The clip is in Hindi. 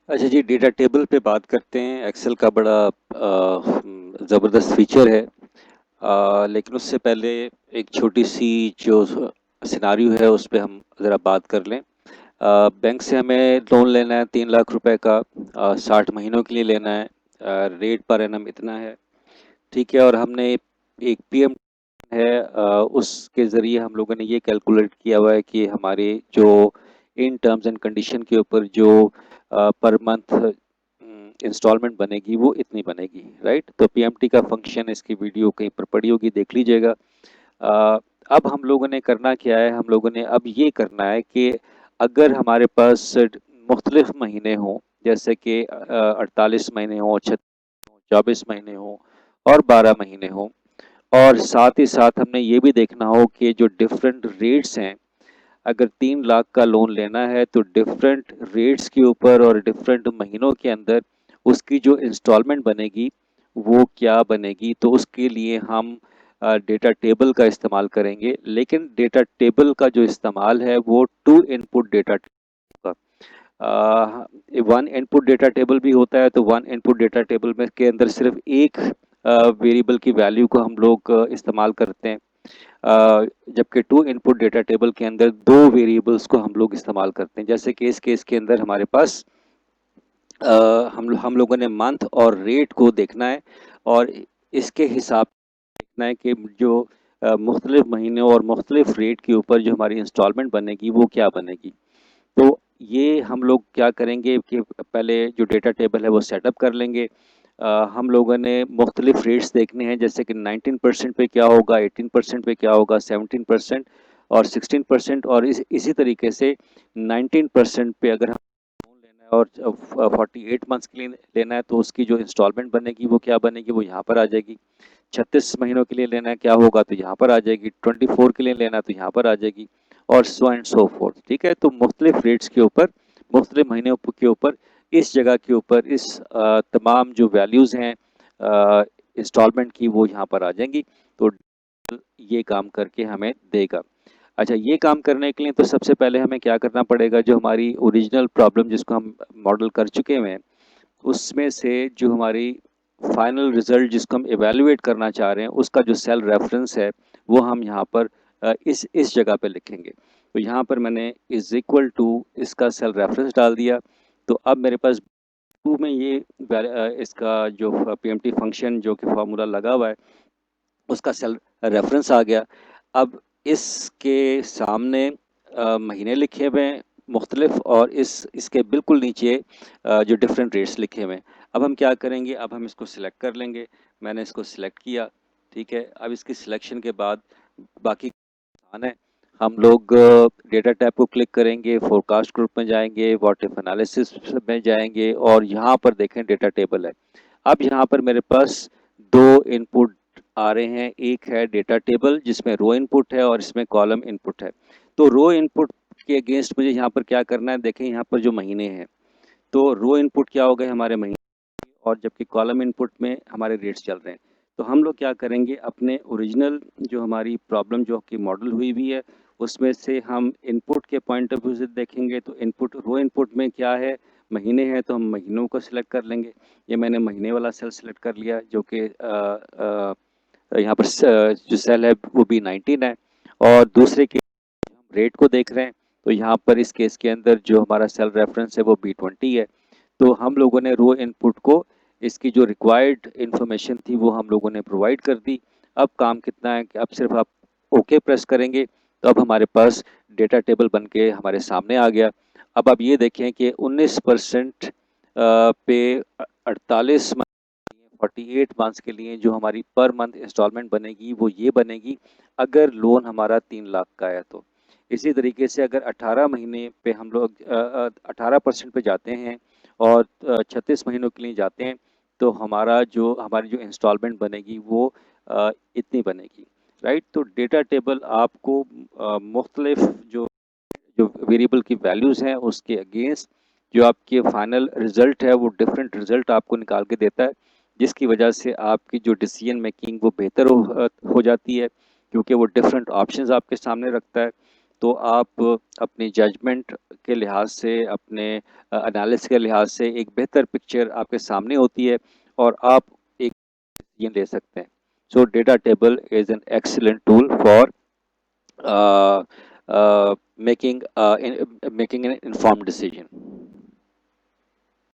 अच्छा जी, डेटा टेबल पे बात करते हैं। एक्सेल का बड़ा ज़बरदस्त फीचर है। लेकिन उससे पहले एक छोटी सी जो सिनारियो है उस पे हम ज़रा बात कर लें। बैंक से हमें लोन लेना है 3 लाख रुपए का। 60 महीनों के लिए लेना है। रेट पर एनम इतना है, ठीक है। और हमने एक पीएम है, उसके ज़रिए हम लोगों ने ये कैलकुलेट किया हुआ है कि हमारे जो इन टर्म्स एंड कंडीशन के ऊपर जो पर मंथ इंस्टॉलमेंट बनेगी वो इतनी बनेगी, राइट। तो पीएमटी का फंक्शन, इसकी वीडियो कहीं पर पड़ी होगी, देख लीजिएगा। अ, अब हम लोगों ने करना क्या है, हम लोगों ने अब ये करना है कि अगर हमारे पास मुख्तलिफ महीने हों, जैसे कि 48 महीने हों, 24 महीने हों और 12 महीने हों, और साथ ही साथ हमने ये भी देखना हो कि जो डिफरेंट रेट्स हैं, अगर 3 लाख का लोन लेना है तो डिफरेंट रेट्स के ऊपर और डिफरेंट महीनों के अंदर उसकी जो इंस्टॉलमेंट बनेगी वो क्या बनेगी। तो उसके लिए हम डेटा टेबल का इस्तेमाल करेंगे, लेकिन डेटा टेबल का जो इस्तेमाल है वो टू इनपुट डेटा का। वन इनपुट डेटा टेबल भी होता है, तो वन इनपुट डेटा टेबल में के अंदर सिर्फ एक वेरिएबल की वैल्यू को हम लोग इस्तेमाल करते हैं। जबकि टू इनपुट डेटा टेबल के अंदर दो वेरिएबल्स को हम लोग इस्तेमाल करते हैं। जैसे कि इस केस के अंदर हमारे पास हम लोगों ने मंथ और रेट को देखना है, और इसके हिसाब से देखना है कि जो मुख्तलिफ महीनों और मुख्तलिफ रेट के ऊपर जो हमारी इंस्टॉलमेंट बनेगी वो क्या बनेगी। तो ये हम लोग क्या करेंगे कि पहले जो डेटा टेबल है वो सेटअप कर लेंगे। हम लोगों ने मुख्तलिफ रेट्स देखने हैं, जैसे कि 19% पे क्या होगा, 18% पे क्या होगा, 17% और 16%, और इसी तरीके से 19% पे अगर हम लोन लेना है और 48 मंथ्स के लिए लेना है तो उसकी जो इंस्टॉलमेंट बनेगी वो क्या बनेगी, वो यहाँ पर आ जाएगी। 36 महीनों के लिए लेना है क्या होगा, तो यहाँ पर आ जाएगी। 24 के लिए लेना है तो यहाँ पर आ जाएगी, और सो एंड सो फोर्थ, ठीक है। तो मुख्तलिफ रेट्स के ऊपर, मुख्तलिफ महीनों के ऊपर, इस जगह के ऊपर इस तमाम जो वैल्यूज़ हैं इंस्टॉलमेंट की वो यहाँ पर आ जाएंगी। तो ये काम करके हमें देगा। अच्छा, ये काम करने के लिए तो सबसे पहले हमें क्या करना पड़ेगा, जो हमारी ओरिजिनल प्रॉब्लम जिसको हम मॉडल कर चुके हैं उसमें से जो हमारी फाइनल रिजल्ट जिसको हम इवेलुएट करना चाह रहे हैं उसका जो सेल रेफरेंस है वो हम यहाँ पर इस जगह पे लिखेंगे। तो यहाँ पर मैंने इज इक्वल टू इसका सेल रेफरेंस डाल दिया। तो अब मेरे पास टू में ये इसका जो पीएमटी फंक्शन जो कि फार्मूला लगा हुआ है उसका सेल रेफरेंस आ गया। अब इसके सामने महीने लिखे हुए हैं मुख्तलिफ, और इसके बिल्कुल नीचे जो डिफरेंट रेट्स लिखे हुए हैं। अब हम क्या करेंगे, अब हम इसको सिलेक्ट कर लेंगे। मैंने इसको सिलेक्ट किया, ठीक है। अब इसकी सिलेक्शन के बाद बाकी आसान है। हम लोग डेटा टैब को क्लिक करेंगे, फोरकास्ट ग्रुप में जाएंगे, व्हाट इफ एनालिसिस में जाएंगे, और यहाँ पर देखें डेटा टेबल है। अब यहाँ पर मेरे पास दो इनपुट आ रहे हैं, एक है डेटा टेबल जिसमें रो इनपुट है और इसमें कॉलम इनपुट है। तो रो इनपुट के अगेंस्ट मुझे यहाँ पर क्या करना है, देखें यहाँ पर जो महीने हैं, तो रो इनपुट क्या हो गए हमारे महीने, और जबकि कॉलम इनपुट में हमारे रेट्स चल रहे हैं। तो हम लोग क्या करेंगे, अपने ओरिजिनल जो हमारी प्रॉब्लम जो कि मॉडल हुई हुई है उसमें से हम इनपुट के पॉइंट ऑफ व्यू से देखेंगे। तो इनपुट, रो इनपुट में क्या है, महीने हैं, तो हम महीनों को सिलेक्ट कर लेंगे। ये मैंने महीने वाला सेल सिलेक्ट कर लिया, जो कि यहाँ पर जो सेल है वो B19 है। और दूसरे के हम रेट को देख रहे हैं, तो यहाँ पर इस केस के अंदर जो हमारा सेल रेफरेंस है वो B20 है। तो हम लोगों ने रो इनपुट को, इसकी जो रिक्वायर्ड इंफॉर्मेशन थी वो हम लोगों ने प्रोवाइड कर दी। अब काम कितना है कि अब सिर्फ आप ओके प्रेस करेंगे तो अब हमारे पास डेटा टेबल बन के हमारे सामने आ गया। अब आप ये देखें कि 19% पे 48 मंथ्स के लिए जो हमारी पर मंथ इंस्टॉलमेंट बनेगी वो ये बनेगी, अगर लोन हमारा 3 लाख का है तो। इसी तरीके से अगर 18 महीने पे हम लोग 18% पे जाते हैं और 36 महीनों के लिए जाते हैं, तो हमारी जो इंस्टॉलमेंट बनेगी वो इतनी बनेगी, राइट। तो डेटा टेबल आपको मुख्तलिफ जो जो वेरिएबल की वैल्यूज़ हैं उसके अगेंस्ट जो आपके फाइनल रिजल्ट है वो डिफरेंट रिजल्ट आपको निकाल के देता है, जिसकी वजह से आपकी जो डिसीजन मेकिंग वो बेहतर हो जाती है, क्योंकि वो डिफरेंट ऑप्शंस आपके सामने रखता है। तो आप अपनी जजमेंट के लिहाज से, अपने एनालिसिस के लिहाज से एक बेहतर पिक्चर आपके सामने होती है और आप एक डिसीजन ले सकते हैं। सो data table is an excellent tool for making making an informed decision.